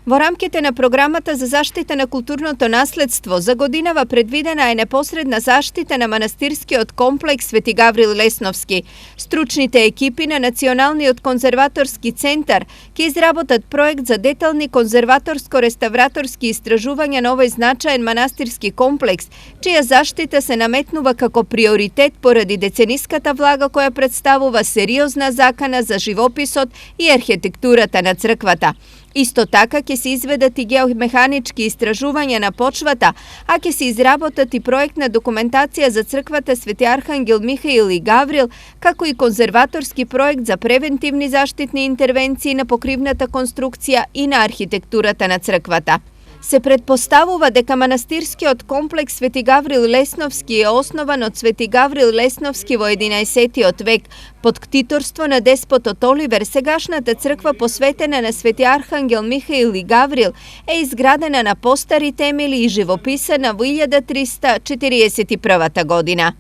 Во рамките на програмата за заштита на културното наследство за годинава предвидена е непосредна заштита на манастирскиот комплекс Свети Гаврил Лесновски. Стручните екипи на Националниот конзерваторски центар ќе изработат проект за детални конзерваторско-реставраторски истражувања на овој значаен манастирски комплекс, чија заштита се наметнува како приоритет поради децениската влага која представува сериозна закана за живописот и архитектурата на црквата. Исто така ќе се изведат и геомеханички истражувања на почвата, а ќе се изработат и проектна документација за црквата Свети Архангел Михаил и Гаврил, како и конзерваторски проект за превентивни заштитни интервенции на покривната конструкција и на архитектурата на црквата. Се предпоставува дека манастирскиот комплекс Свети Гаврил Лесновски е основан од Свети Гаврил Лесновски во 11 век. Под ктиторство на деспотот Оливер, сегашната црква посветена на Свети Архангел Михаил и Гаврил е изградена на постари темели и живописана во 1341 година.